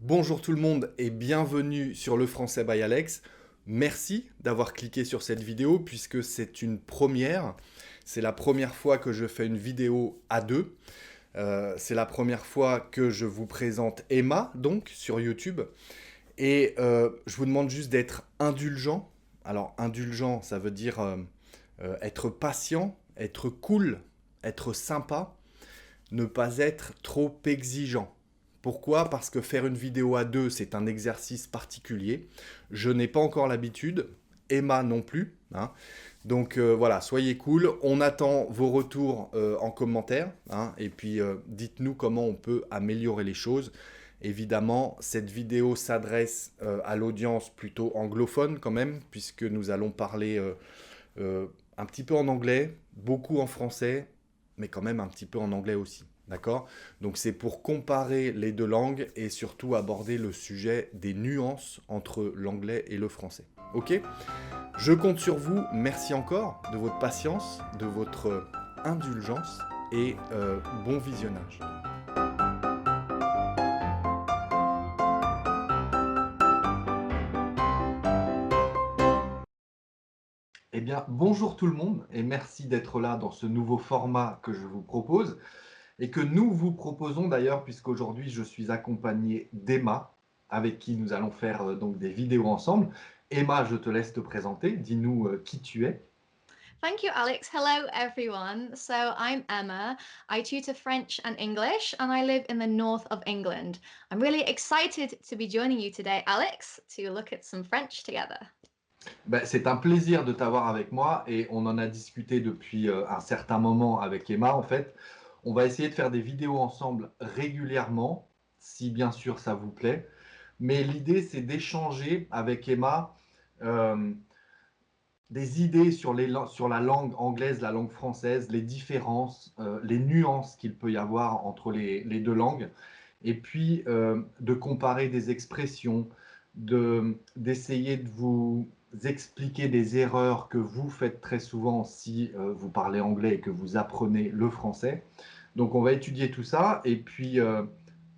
Bonjour tout le monde et bienvenue sur le français by Alex. Merci d'avoir cliqué sur cette vidéo puisque c'est une première. C'est la première fois que je fais une vidéo à deux. C'est la première fois que je vous présente Emma, donc, sur YouTube. Et je vous demande juste d'être indulgent. Alors, indulgent, ça veut dire être patient, être cool, être sympa, ne pas être trop exigeant. Pourquoi? Parce que faire une vidéo à deux, c'est un exercice particulier. Je n'ai pas encore l'habitude, Emma non plus, hein. Donc voilà, soyez cool. On attend vos retours en commentaire, hein, et puis dites-nous comment on peut améliorer les choses. Évidemment, cette vidéo s'adresse à l'audience plutôt anglophone quand même, puisque nous allons parler un petit peu en anglais, beaucoup en français, mais quand même un petit peu en anglais aussi. D'accord? Donc c'est pour comparer les deux langues et surtout aborder le sujet des nuances entre l'anglais et le français. Ok? Je compte sur vous. Merci encore de votre patience, de votre indulgence et bon visionnage. Eh bien, bonjour tout le monde et merci d'être là dans ce nouveau format que je vous propose et que nous vous proposons d'ailleurs puisqu'aujourd'hui je suis accompagné d'Emma avec qui nous allons faire donc des vidéos ensemble. Emma, je te laisse te présenter. Dis-nous qui tu es. Thank you, Alex. Hello, everyone. So, I'm Emma. I tutor French and English, and I live in the north of England. I'm really excited to be joining you today, Alex, to look at some French together. Ben, c'est un plaisir de t'avoir avec moi et on en a discuté depuis un certain moment avec Emma en fait. On va essayer de faire des vidéos ensemble régulièrement, si bien sûr ça vous plaît. Mais l'idée c'est d'échanger avec Emma euh, des idées sur, sur la langue anglaise, la langue française, les différences, les nuances qu'il peut y avoir entre les deux langues, et puis de comparer des expressions, d'essayer de vous expliquer des erreurs que vous faites très souvent si vous parlez anglais et que vous apprenez le français. Donc on va étudier tout ça, et puis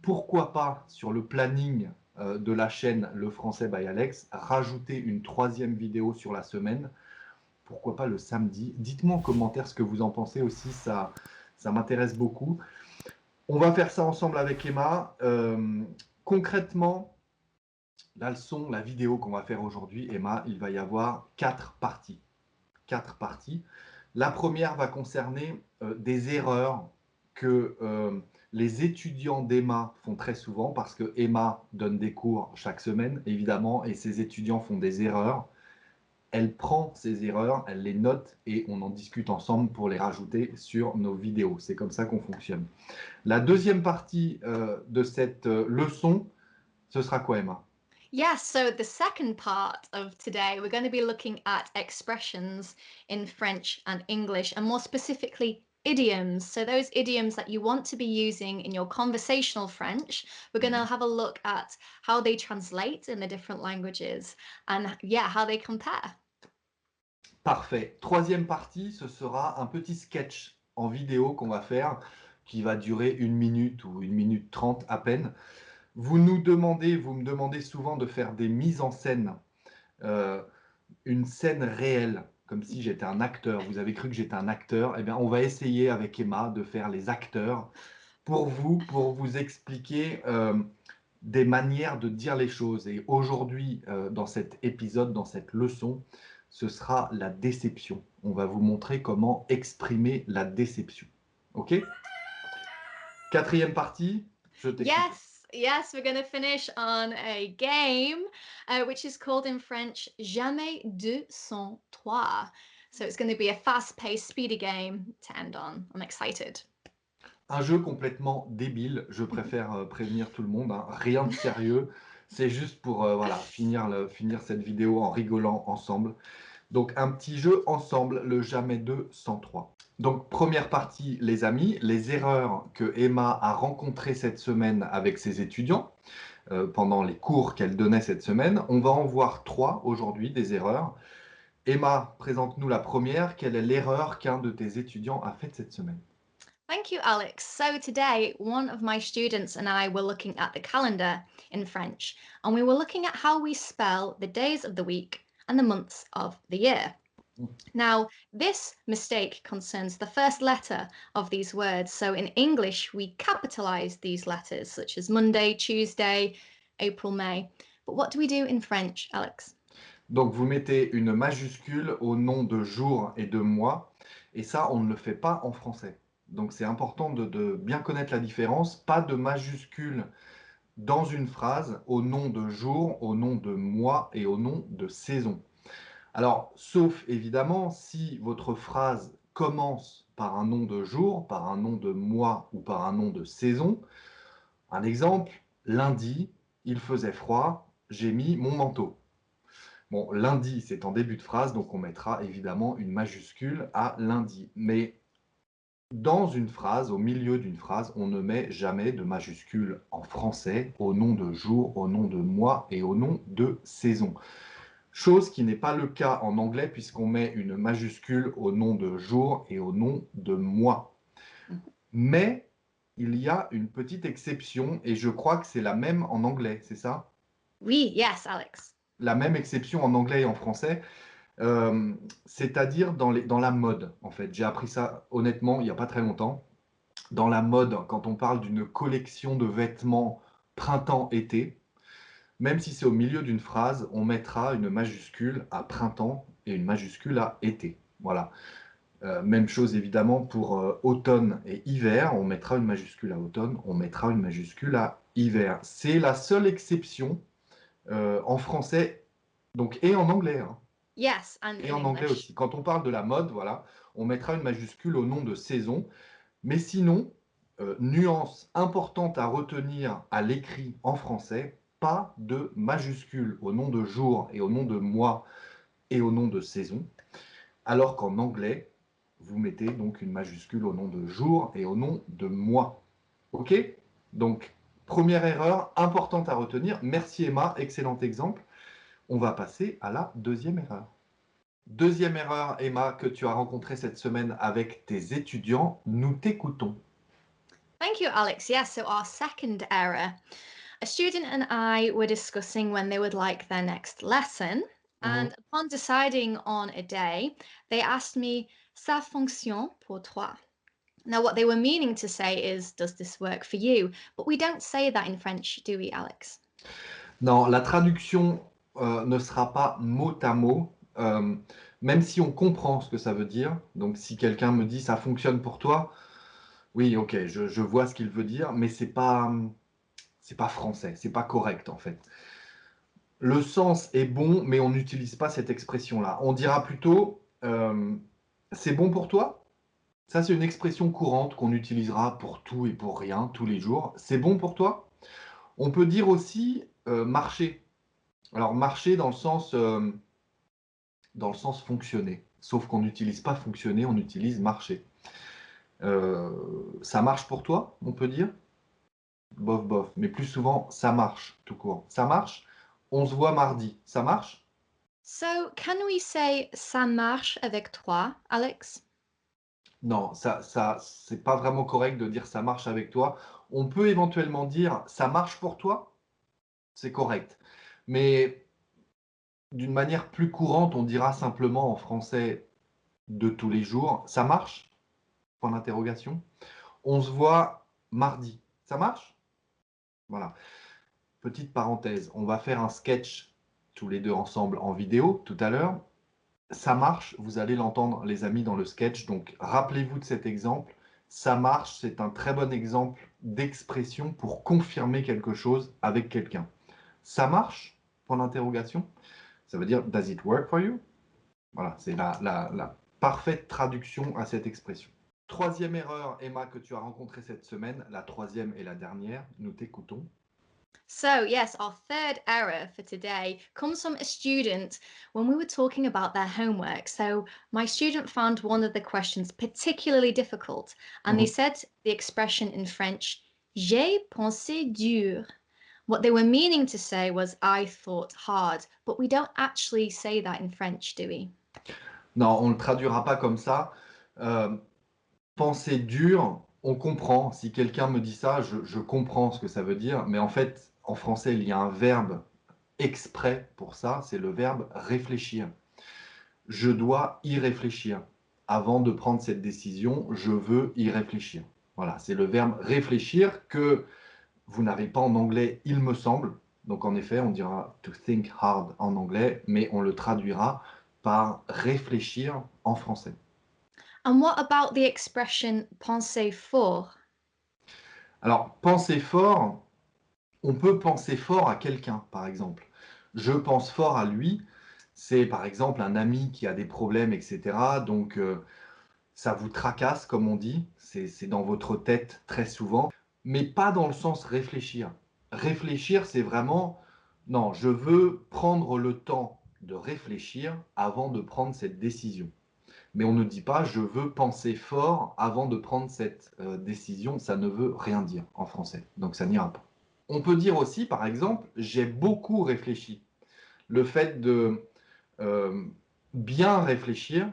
pourquoi pas sur le planning de la chaîne Le Français by Alex, rajouter une troisième vidéo sur la semaine, pourquoi pas le samedi. Dites-moi en commentaire ce que vous en pensez aussi, ça m'intéresse beaucoup. On va faire ça ensemble avec Emma. Concrètement, la leçon, la vidéo qu'on va faire aujourd'hui, Emma, il va y avoir quatre parties. Quatre parties. La première va concerner des erreurs que les étudiants d'Emma font très souvent, parce que Emma donne des cours chaque semaine, évidemment, et ses étudiants font des erreurs. Elle prend ces erreurs, elle les note et on en discute ensemble pour les rajouter sur nos vidéos. C'est comme ça qu'on fonctionne. La deuxième partie de cette leçon, ce sera quoi, Emma? Yes, so the second part of today, we're going to be looking at expressions in French and English, and more specifically, idioms. So, those idioms that you want to be using in your conversational French, we're going to Mhm. have a look at how they translate in the different languages and, yeah, how they compare. Parfait. Troisième partie, ce sera un petit sketch en vidéo qu'on va faire qui va durer 1 minute ou 1 minute 30 à peine. Vous me demandez souvent de faire des mises en scène, euh, une scène réelle, comme si j'étais un acteur. Vous avez cru que j'étais un acteur. Eh bien, on va essayer avec Emma de faire les acteurs pour vous expliquer des manières de dire les choses. Et aujourd'hui, dans cet épisode, dans cette leçon, ce sera la déception. On va vous montrer comment exprimer la déception. OK? Quatrième partie, je t'écoute. Yes, we're going to finish on a game, which is called in French Jamais deux sans trois. So it's going to be a fast paced, speedy game to end on. I'm excited. Un jeu complètement débile, je préfère prévenir tout le monde, hein. Rien de sérieux. C'est juste pour voilà, finir cette vidéo en rigolant ensemble. Donc un petit jeu ensemble, le jamais 2 sans 3. Donc première partie, les amis, les erreurs que Emma a rencontrées cette semaine avec ses étudiants pendant les cours qu'elle donnait cette semaine. On va en voir 3 aujourd'hui, des erreurs. Emma, présente-nous la première. Quelle est l'erreur qu'un de tes étudiants a faite cette semaine? Thank you, Alex. So today, one of my students and I were looking at the calendar in French, and we were looking at how we spell the days of the week and the months of the year. Now, this mistake concerns the first letter of these words. So in English, we capitalize these letters, such as Monday, Tuesday, April, May. But what do we do in French, Alex? Donc vous mettez une majuscule au nom de jour et de mois, et ça, on ne le fait pas en français. Donc c'est important de bien connaître la différence. Pas de majuscule dans une phrase au nom de jour, au nom de mois et au nom de saison. Alors, sauf évidemment si votre phrase commence par un nom de jour, par un nom de mois ou par un nom de saison. Un exemple, lundi, il faisait froid, j'ai mis mon manteau. Bon, lundi, c'est en début de phrase, donc on mettra évidemment une majuscule à lundi. Mais dans une phrase, au milieu d'une phrase, on ne met jamais de majuscule en français au nom de jour, au nom de mois et au nom de saison. Chose qui n'est pas le cas en anglais puisqu'on met une majuscule au nom de jour et au nom de mois. Mais il y a une petite exception et je crois que c'est la même en anglais, c'est ça? Oui, yes, Alex. La même exception en anglais et en français, c'est-à-dire dans la mode, en fait. J'ai appris ça honnêtement il n'y a pas très longtemps. Dans la mode, quand on parle d'une collection de vêtements printemps-été, même si c'est au milieu d'une phrase, on mettra une majuscule à printemps et une majuscule à été. Voilà. Même chose évidemment pour automne et hiver, on mettra une majuscule à automne, on mettra une majuscule à hiver. C'est la seule exception en français, donc, et en anglais, hein, Yes, and et in en anglais English. aussi. Quand on parle de la mode, voilà, on mettra une majuscule au nom de saison. Mais sinon, nuance importante à retenir à l'écrit en français, pas de majuscule au nom de jour et au nom de mois et au nom de saison, alors qu'en anglais, vous mettez donc une majuscule au nom de jour et au nom de mois. OK? Donc, première erreur importante à retenir. Merci Emma, excellent exemple. On va passer à la deuxième erreur. Deuxième erreur, Emma, que tu as rencontrée cette semaine avec tes étudiants. Nous t'écoutons. Thank you, Alex. Yes, so our second error. A student and I were discussing when they would like their next lesson, and upon deciding on a day, they asked me, Ça fonctionne pour toi? Now, what they were meaning to say is, Does this work for you? But we don't say that in French, do we, Alex? Non, la traduction ne sera pas mot à mot, même si on comprend ce que ça veut dire. Donc, si quelqu'un me dit ça fonctionne pour toi, oui, ok, je vois ce qu'il veut dire, mais c'est pas français, c'est pas correct en fait. Le sens est bon, mais on n'utilise pas cette expression-là. On dira plutôt c'est bon pour toi? Ça, c'est une expression courante qu'on utilisera pour tout et pour rien tous les jours. C'est bon pour toi? On peut dire aussi marcher. Alors, marcher dans le sens fonctionner. Sauf qu'on n'utilise pas fonctionner, on utilise marcher. Ça marche pour toi, on peut dire? Bof, bof. Mais plus souvent, ça marche, tout court. Ça marche? On se voit mardi. Ça marche? So, can we say ça marche avec toi, Alex? Non, c'est pas vraiment correct de dire ça marche avec toi. On peut éventuellement dire ça marche pour toi? C'est correct. Mais d'une manière plus courante, on dira simplement en français de tous les jours, ça marche? Point d'interrogation. On se voit mardi. Ça marche? Voilà. Petite parenthèse, on va faire un sketch tous les deux ensemble en vidéo tout à l'heure. Ça marche, vous allez l'entendre les amis dans le sketch, donc rappelez-vous de cet exemple. Ça marche, c'est un très bon exemple d'expression pour confirmer quelque chose avec quelqu'un. Ça marche? Point d'interrogation. Ça veut dire Does it work for you? Voilà, c'est la parfaite traduction à cette expression. Troisième erreur, Emma, que tu as rencontrée cette semaine, la troisième et la dernière, nous t'écoutons. So, yes, our third error for today comes from a student when we were talking about their homework. So, my student found one of the questions particularly difficult, and they said the expression in French, J'ai pensé dur. What they were meaning to say was, I thought hard, but we don't actually say that in French, do we? Non, on ne le traduira pas comme ça. Penser dur, On comprend. Si quelqu'un me dit ça, je comprends ce que ça veut dire. Mais en fait, en français, il y a un verbe exprès pour ça, c'est le verbe réfléchir. Je dois y réfléchir. Avant de prendre cette décision, je veux y réfléchir. Voilà, c'est le verbe réfléchir que vous n'avez pas en anglais, il me semble. Donc en effet, on dira to think hard en anglais, mais on le traduira par réfléchir en français. And what about the expression penser fort? Alors, penser fort, on peut penser fort à quelqu'un, par exemple. Je pense fort à lui, c'est par exemple un ami qui a des problèmes, etc. Donc, ça vous tracasse, comme on dit, c'est dans votre tête très souvent, mais pas dans le sens réfléchir. Réfléchir, c'est vraiment, non, je veux prendre le temps de réfléchir avant de prendre cette décision. Mais on ne dit pas je veux penser fort avant de prendre cette décision, ça ne veut rien dire en français, donc ça n'ira pas. On peut dire aussi, par exemple, j'ai beaucoup réfléchi. Le fait de euh, bien réfléchir,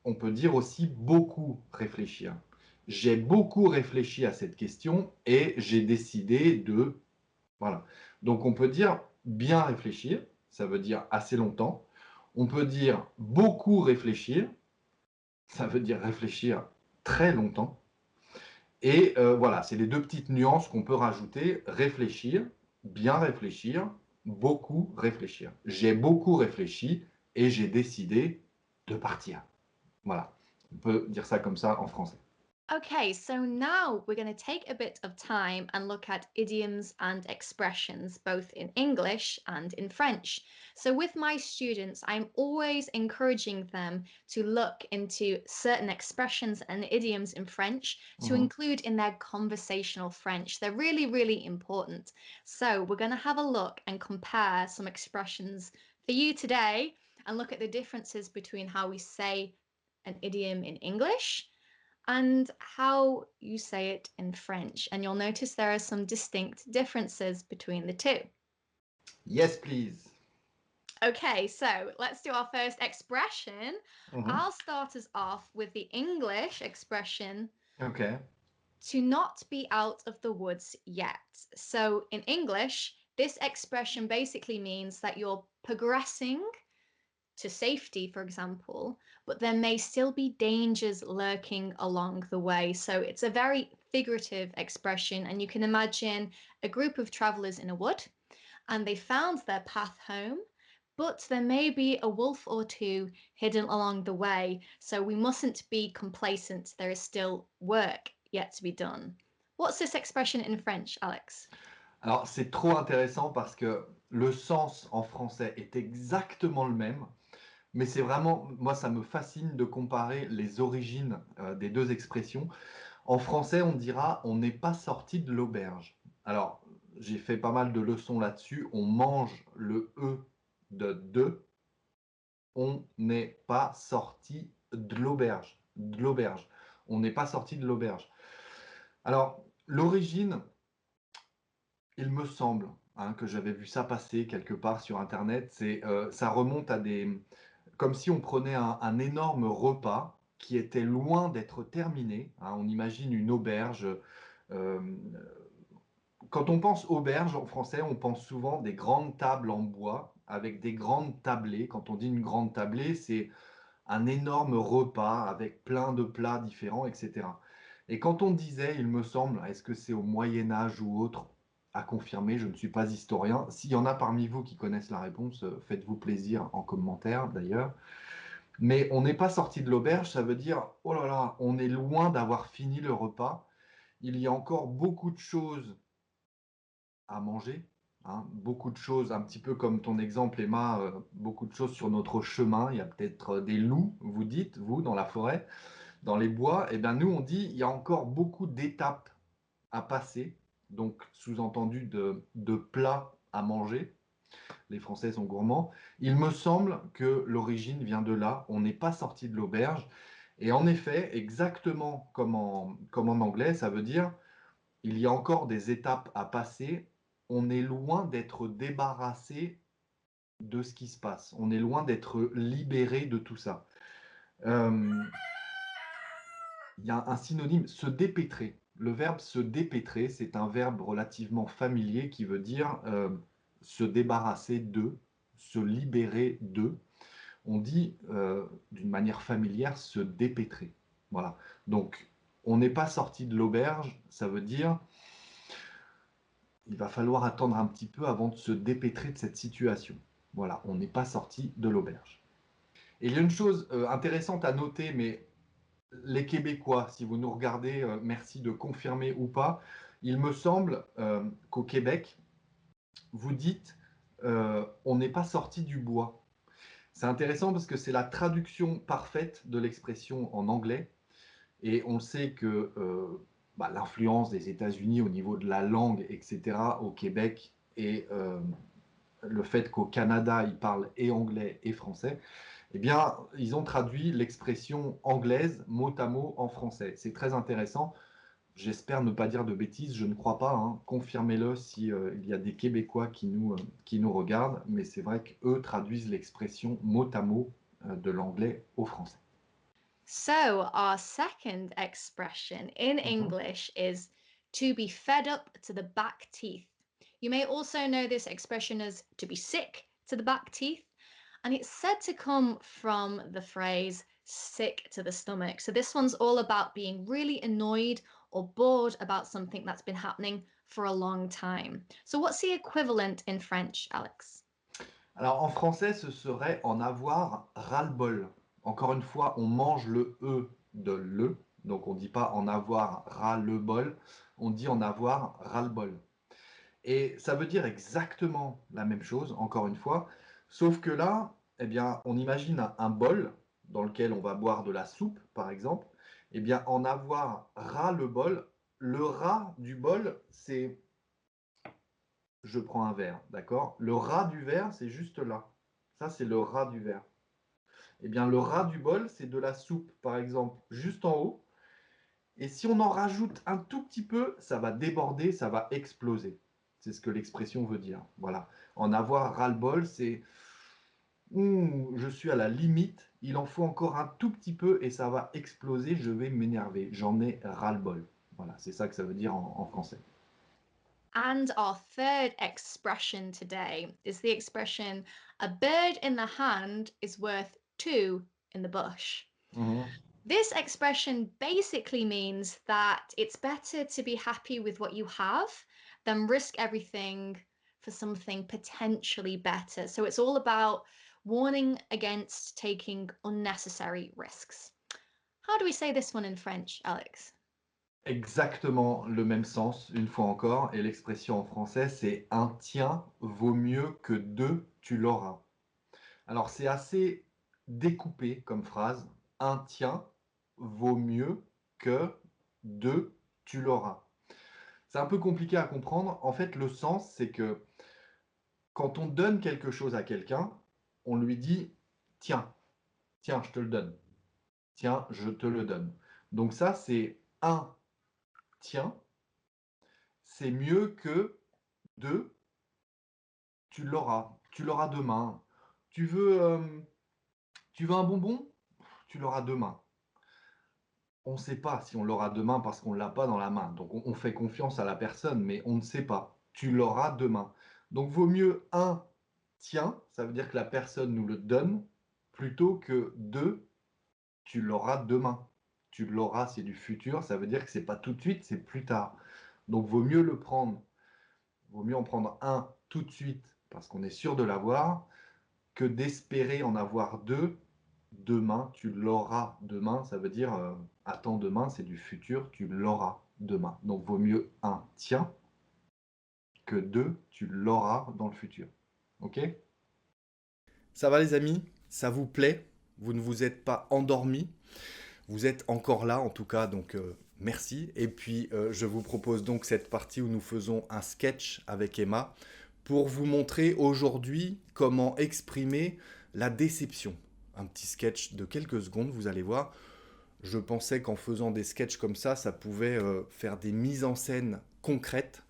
on peut dire aussi beaucoup réfléchir. J'ai beaucoup réfléchi à cette question et j'ai décidé de... Voilà. Donc on peut dire bien réfléchir, ça veut dire assez longtemps. On peut dire beaucoup réfléchir, ça veut dire réfléchir très longtemps. Et voilà, c'est les deux petites nuances qu'on peut rajouter. Réfléchir, bien réfléchir, beaucoup réfléchir. J'ai beaucoup réfléchi et j'ai décidé de partir. Voilà, on peut dire ça comme ça en français. Okay, so now we're going to take a bit of time and look at idioms and expressions, both in English and in French. So, with my students, I'm always encouraging them to look into certain expressions and idioms in French to Mhm. include in their conversational French. They're really, really important. So, we're going to have a look and compare some expressions for you today and look at the differences between how we say an idiom in English and how you say it in French. And you'll notice there are some distinct differences between the two. Yes, please. Okay, so let's do our first expression. Mhm. I'll start us off with the English expression Okay. to not be out of the woods yet. So in English, this expression basically means that you're progressing to safety, for example, but there may still be dangers lurking along the way. So it's a very figurative expression, and you can imagine a group of travelers in a wood and they found their path home. But there may be a wolf or two hidden along the way, so we mustn't be complacent. There is still work yet to be done. What's this expression in French, Alex? Alors, c'est trop intéressant parce que le sens en français est exactement le même, mais c'est vraiment, moi, ça me fascine de comparer les origines des deux expressions. En français, on dira on n'est pas sorti de l'auberge. Alors, j'ai fait pas mal de leçons là-dessus. On mange le E de. On n'est pas sorti de l'auberge. De l'auberge. On n'est pas sorti de l'auberge. Alors, l'origine, il me semble que j'avais vu ça passer quelque part sur Internet, ça remonte à des... Comme si on prenait un énorme repas qui était loin d'être terminé, hein. On imagine une auberge. euh, Quand on pense auberge en français, on pense souvent des grandes tables en bois avec des grandes tablées. Quand on dit une grande tablée, c'est un énorme repas avec plein de plats différents, etc. Et quand on disait, il me semble, est-ce que c'est au Moyen Âge ou autre, à confirmer, je ne suis pas historien. S'il y en a parmi vous qui connaissent la réponse, faites-vous plaisir en commentaire d'ailleurs. Mais on n'est pas sorti de l'auberge, ça veut dire, oh là là, on est loin d'avoir fini le repas. Il y a encore beaucoup de choses à manger, hein. Beaucoup de choses, un petit peu comme ton exemple, Emma, beaucoup de choses sur notre chemin. Il y a peut-être des loups, vous dites, vous, dans la forêt, dans les bois. Et bien nous, on dit, il y a encore beaucoup d'étapes à passer, donc sous-entendu de plats à manger. Les Français sont gourmands. Il me semble que l'origine vient de là. On n'est pas sorti de l'auberge. Et en effet, exactement comme en anglais, ça veut dire il y a encore des étapes à passer. On est loin d'être débarrassé de ce qui se passe. On est loin d'être libéré de tout ça. Il y a un synonyme, se dépêtrer. Le verbe se dépêtrer, c'est un verbe relativement familier qui veut dire se débarrasser de, se libérer de. On dit d'une manière familière se dépêtrer. Voilà. Donc, on n'est pas sorti de l'auberge, ça veut dire il va falloir attendre un petit peu avant de se dépêtrer de cette situation. Voilà, on n'est pas sorti de l'auberge. Et il y a une chose intéressante à noter, mais les Québécois, si vous nous regardez, merci de confirmer ou pas, il me semble qu'au Québec, vous dites on n'est pas sorti du bois. C'est intéressant parce que c'est la traduction parfaite de l'expression en anglais. Et on sait que l'influence des États-Unis au niveau de la langue, etc., au Québec, et le fait qu'au Canada, ils parlent et anglais et français, eh bien, ils ont traduit l'expression anglaise mot à mot en français. C'est très intéressant. J'espère ne pas dire de bêtises, je ne crois pas. Hein. Confirmez-le si il y a des Québécois qui nous regardent, mais c'est vrai qu'eux traduisent l'expression mot à mot de l'anglais au français. So, our second expression in Mhm. English is to be fed up to the back teeth. You may also know this expression as to be sick to the back teeth, and it's said to come from the phrase sick to the stomach. So, this one's all about being really annoyed or bored about something that's been happening for a long time. So, what's the equivalent in French, Alex? Alors en français, ce serait en avoir ras-le-bol. Encore une fois, on mange le E de le, donc on ne dit pas en avoir ras-le-bol, on dit en avoir ras-le-bol. Et ça veut dire exactement la même chose, encore une fois, sauf que là, eh bien, on imagine un bol dans lequel on va boire de la soupe, par exemple. Eh bien, en avoir ras-le-bol, le ras du bol, c'est je prends un verre, d'accord? Le ras du verre, c'est juste là. Ça, c'est le ras du verre. Eh bien, le ras du bol, c'est de la soupe, par exemple, juste en haut. Et si on en rajoute un tout petit peu, ça va déborder, ça va exploser. C'est ce que l'expression veut dire. Voilà. En avoir ras-le-bol, c'est je suis à la limite, il en faut encore un tout petit peu et ça va exploser, je vais m'énerver. J'en ai ras-le-bol. Voilà, c'est ça que ça veut dire en français. And our third expression today is the expression a bird in the hand is worth two in the bush. Mhm. This expression basically means that it's better to be happy with what you have than risk everything for something potentially better. So it's all about warning against taking unnecessary risks. How do we say this one in French, Alex? Exactement le même sens, une fois encore, et l'expression en français, c'est un tien vaut mieux que deux tu l'auras. Alors c'est assez découpé comme phrase. Un tien vaut mieux que deux tu l'auras. C'est un peu compliqué à comprendre. En fait, le sens, c'est que quand on donne quelque chose à quelqu'un, on lui dit tiens, tiens, je te le donne. Tiens, je te le donne. Donc ça, c'est un tiens, c'est mieux que deux tu l'auras demain. Tu veux, tu veux un bonbon? Tu l'auras demain. On ne sait pas si on l'aura demain parce qu'on ne l'a pas dans la main. Donc on fait confiance à la personne, mais on ne sait pas. Tu l'auras demain. Donc vaut mieux un, tiens, ça veut dire que la personne nous le donne, plutôt que deux, tu l'auras demain. Tu l'auras, c'est du futur, ça veut dire que c'est pas tout de suite, c'est plus tard. Donc vaut mieux le prendre, vaut mieux en prendre un tout de suite parce qu'on est sûr de l'avoir, que d'espérer en avoir deux demain. Tu l'auras demain, ça veut dire attends demain, c'est du futur, tu l'auras demain. Donc vaut mieux un tiens que deux, tu l'auras dans le futur. Ok? Ça va les amis? Ça vous plaît? Vous ne vous êtes pas endormis? Vous êtes encore là en tout cas, donc merci. Et puis je vous propose donc cette partie où nous faisons un sketch avec Emma pour vous montrer aujourd'hui comment exprimer la déception. Un petit sketch de quelques secondes, vous allez voir. Je pensais qu'en faisant des sketchs comme ça pouvait faire des mises en scène concrètes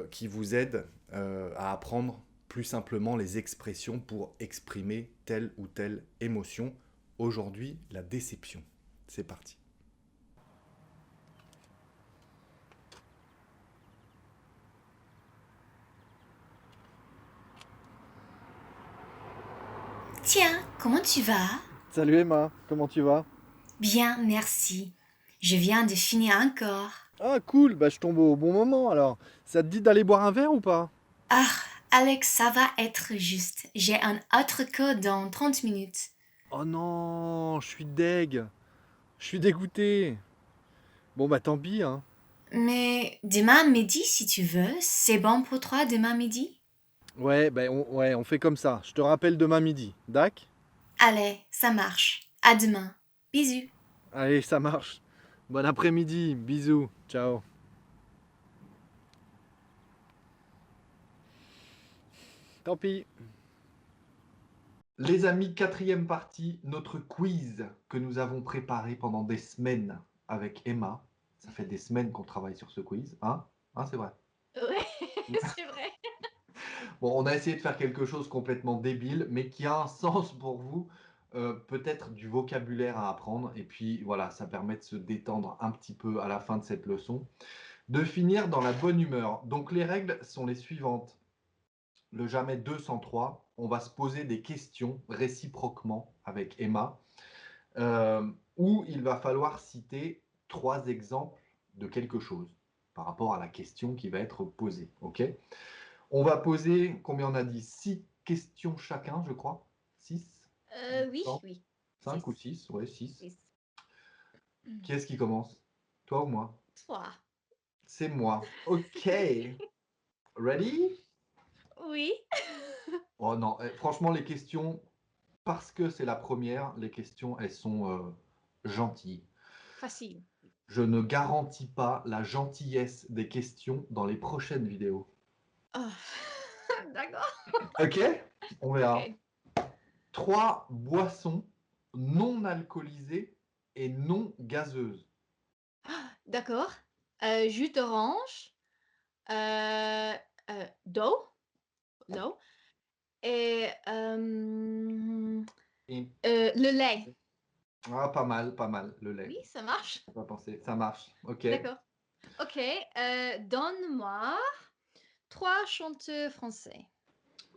qui vous aident à apprendre plus simplement les expressions pour exprimer telle ou telle émotion. Aujourd'hui, la déception. C'est parti. Tiens, comment tu vas? Salut Emma, comment tu vas? Bien, merci. Je viens de finir un cours. Ah cool, bah je tombe au bon moment alors. Ça te dit d'aller boire un verre ou pas? Ah, Alex, ça va être juste. J'ai un autre cours dans 30 minutes. Oh non, je suis deg. Je suis dégoûté. Bon bah tant pis hein. Mais demain midi, si tu veux, c'est bon pour toi demain midi? Ouais, on fait comme ça. Je te rappelle demain midi. Dac? Allez, ça marche. À demain. Bisous. Allez, ça marche. Bon après-midi, bisous, ciao. Tant pis. Les amis, quatrième partie, notre quiz que nous avons préparé pendant des semaines avec Emma. Ça fait des semaines qu'on travaille sur ce quiz, hein? Hein, c'est vrai. Ouais, c'est vrai. Bon, on a essayé de faire quelque chose complètement débile, mais qui a un sens pour vous, peut-être du vocabulaire à apprendre. Et puis voilà, ça permet de se détendre un petit peu à la fin de cette leçon, de finir dans la bonne humeur. Donc les règles sont les suivantes. Le jamais 203, on va se poser des questions réciproquement avec Emma, où il va falloir citer 3 exemples de quelque chose par rapport à la question qui va être posée. Ok? On va poser, combien on a dit? 6 questions chacun, je crois. 6? Oui, oui. 5 ou Six. 6? Ouais, 6. Six. Qui est-ce qui commence? Toi ou moi? Toi. C'est moi. Ok. Ready? Oui. Oh non, franchement, les questions, parce que c'est la première, les questions, elles sont gentilles. Facile. Je ne garantis pas la gentillesse des questions dans les prochaines vidéos. Oh. D'accord. Ok? On verra. Ok. 3 boissons non alcoolisées et non gazeuses. D'accord. Jus d'orange, euh, d'eau, l'eau, et Et- le lait. Ah, pas mal, le lait. Oui, ça marche. Faut pas penser. Ça marche. Ok. D'accord. Ok. Donne-moi trois chanteurs français.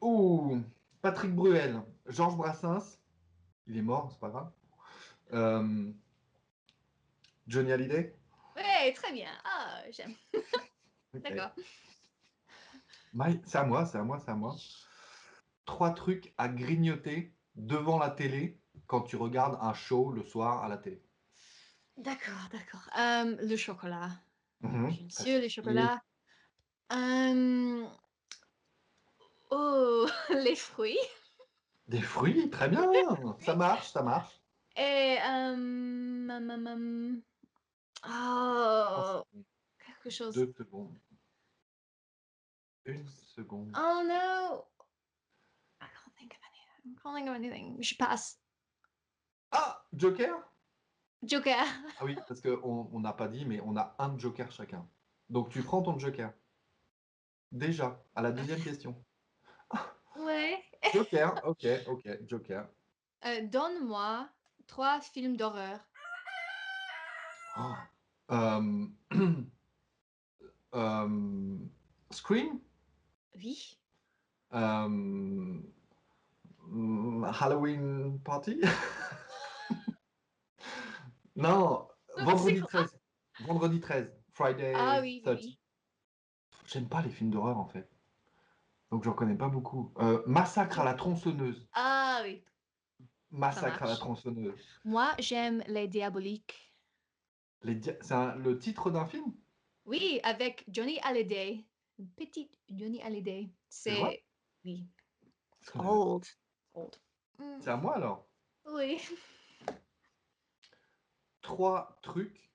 Ouh, Patrick Bruel, Georges Brassens, il est mort, c'est pas grave. Euh, Johnny Hallyday. Ouais, très bien. Ah, j'aime. Ok. D'accord. C'est à moi, c'est à moi, c'est à moi. 3 trucs à grignoter devant la télé quand tu regardes un show le soir à la télé. D'accord, d'accord. Le chocolat. Mhm. Bien sûr, le Facile. chocolat. Euh, oh, les fruits. Des fruits, très bien. Ça marche, ça marche. Et Trois oh, secondes. quelque chose. 2 secondes. 1 seconde. Oh no. I can't think of anything. I can't think of anything. Je passe. Ah, Joker? Joker. Ah oui, parce qu'on n'a pas dit, mais on a un Joker chacun. Donc tu prends ton Joker. Déjà, à la deuxième question. Ouais. Joker, ok, ok, Joker. Donne-moi trois films d'horreur. Oh. Euh, Scream? Oui. Euh, Halloween Party? Non, C'est vendredi quoi? 13. Vendredi 13. Ah Friday oui, oui, 13. oui. J'aime pas les films d'horreur en fait. Donc j'en connais pas beaucoup. Massacre à la tronçonneuse. Ah oui, ça Massacre à la marche. tronçonneuse. Moi, j'aime les diaboliques. C'est le titre d'un film? Oui, avec Johnny Hallyday. Une petite Johnny Hallyday. C'est vrai? C'est... Oui. Je It's connais pas. old. Old. Mm, C'est à moi alors. oui. 3 trucs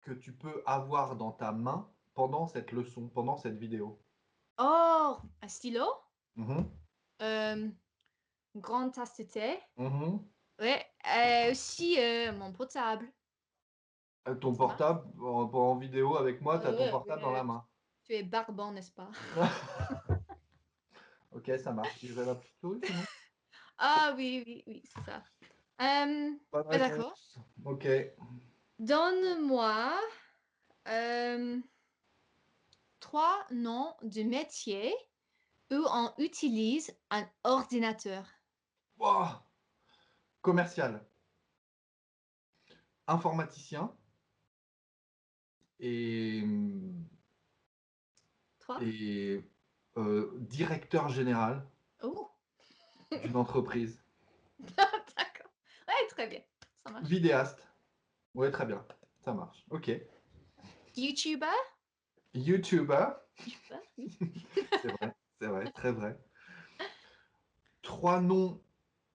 que tu peux avoir dans ta main pendant cette leçon, pendant cette vidéo. Oh, un stylo. Mhm, Euh, une grande tasse de thé. mhm. Ouais. Aussi mon portable. Ton Ça marche? portable, en vidéo avec moi, tu as ton Ouais, portable dans la main. tu es barbant, n'est-ce pas? Ok, ça marche. Tu veux la petite souris sinon? Ah oui, oui, oui, c'est ça. Pas de D'accord. réponse. Ok. Donne-moi euh, trois noms de métiers où on utilise un ordinateur. Oh, commercial, informaticien et, Toi? et directeur général Oh, d'une entreprise. d'accord. Ouais, très bien. Ça marche. Vidéaste. Ouais, très bien. Ça marche. Ok. YouTuber? YouTuber. YouTuber, oui. C'est vrai, très vrai. 3 noms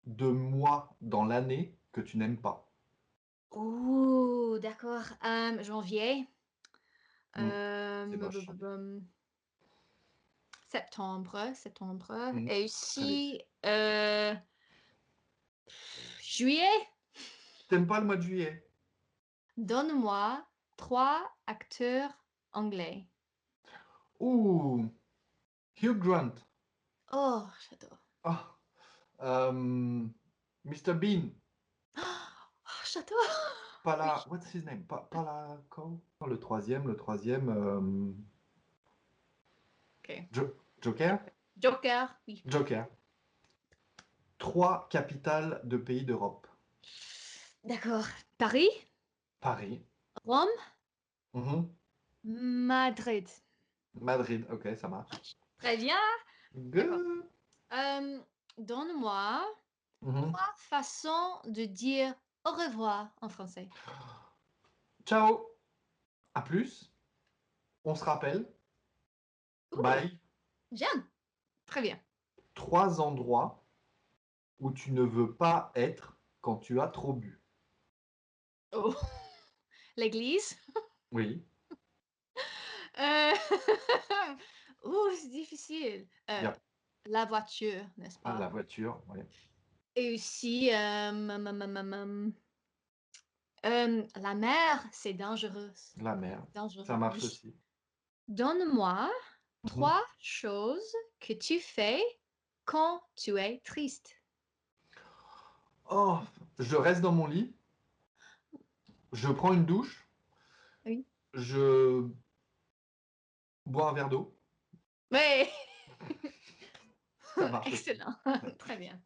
de mois dans l'année que tu n'aimes pas. Oh, d'accord. Janvier. Hmm, c'est moche, Bum, janvier. bum, septembre. Hmm, Et très bien. aussi, juillet. T'aimes pas le mois de juillet? Donne-moi 3 acteurs anglais. Ouh, Hugh Grant. Oh, j'adore. Ah, Mr. Bean. Oh, j'adore. Oui. What's his name? Palaco. Le troisième, Ok. Joker? Joker, oui. Joker. 3 capitales de pays d'Europe. D'accord. Paris, Paris. Rome, Mhm. Madrid. Madrid. Ok, ça marche. Très bien. D'accord. Good. Euh, Donne-moi Mhm. 3 façons de dire au revoir en français. Ciao. À plus. On se rappelle. Ouh, Bye. j'aime. Très bien. 3 endroits où tu ne veux pas être quand tu as trop bu. Oh. L'église. Oui. Euh, Ouh, c'est difficile. Il y a La voiture, n'est-ce pas la pas? voiture. Oui. Et aussi, la mer, c'est dangereux. La mer. Ça Dangereux, marche oui. aussi. Donne-moi Mhm. 3 choses que tu fais quand tu es triste. Oh, je reste dans mon lit. Je prends une douche. Oui. Je bois un verre d'eau. Mais Ça marche aussi. excellent. Très bien.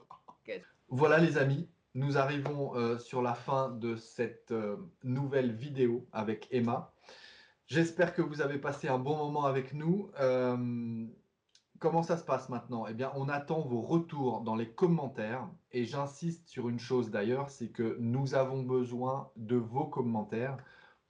Good. Voilà les amis, nous arrivons sur la fin de cette nouvelle vidéo avec Emma. J'espère que vous avez passé un bon moment avec nous. Comment ça se passe maintenant? Eh bien, on attend vos retours dans les commentaires. Et j'insiste sur une chose d'ailleurs, c'est que nous avons besoin de vos commentaires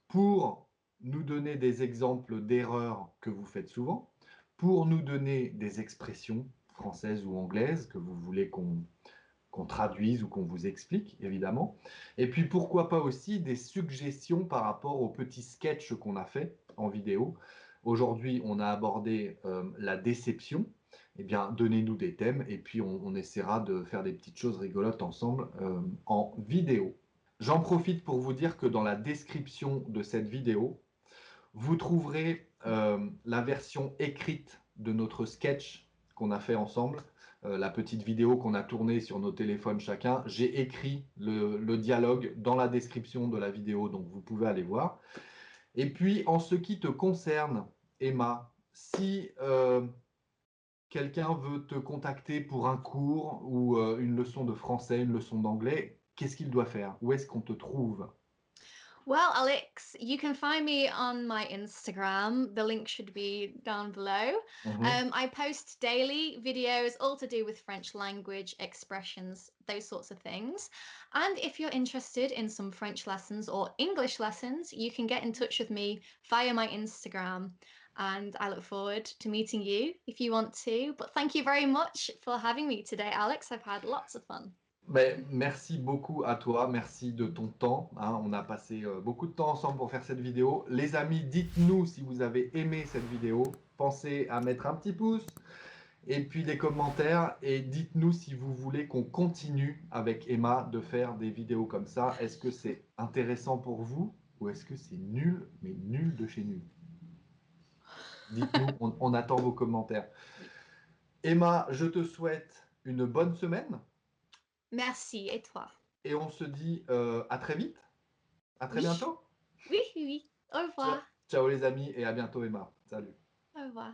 pour nous donner des exemples d'erreurs que vous faites souvent, pour nous donner des expressions françaises ou anglaises que vous voulez qu'on traduise ou qu'on vous explique, évidemment. Et puis pourquoi pas aussi des suggestions par rapport aux petits sketchs qu'on a fait en vidéo. Aujourd'hui, on a abordé la déception. Eh bien, donnez-nous des thèmes et puis on essaiera de faire des petites choses rigolotes ensemble en vidéo. J'en profite pour vous dire que dans la description de cette vidéo, vous trouverez la version écrite de notre sketch qu'on a fait ensemble, la petite vidéo qu'on a tournée sur nos téléphones chacun. J'ai écrit le dialogue dans la description de la vidéo, donc vous pouvez aller voir. Et puis, en ce qui te concerne, Emma, si quelqu'un veut te contacter pour un cours ou une leçon de français, une leçon d'anglais, qu'est-ce qu'il doit faire? Où est-ce qu'on te trouve? Well, Alex, you can find me on my Instagram. The link should be down below. Mhm. I post daily videos, all to do with French language, expressions, those sorts of things. And if you're interested in some French lessons or English lessons, you can get in touch with me via my Instagram. And I look forward to meeting you if you want to. But thank you very much for having me today, Alex. I've had lots of fun. Ben, merci beaucoup à toi, merci de ton temps, hein. On a passé beaucoup de temps ensemble pour faire cette vidéo. Les amis, dites-nous si vous avez aimé cette vidéo. Pensez à mettre un petit pouce et puis des commentaires. Et dites-nous si vous voulez qu'on continue avec Emma de faire des vidéos comme ça. Est-ce que c'est intéressant pour vous ou est-ce que c'est nul, mais nul de chez nul? Dites-nous, on attend vos commentaires. Emma, je te souhaite une bonne semaine Merci. Et toi? et on se dit à très vite. À très Oui, bientôt. oui, oui, oui. Au Ciao, revoir. ciao les amis et à bientôt Emma. Salut. Au revoir.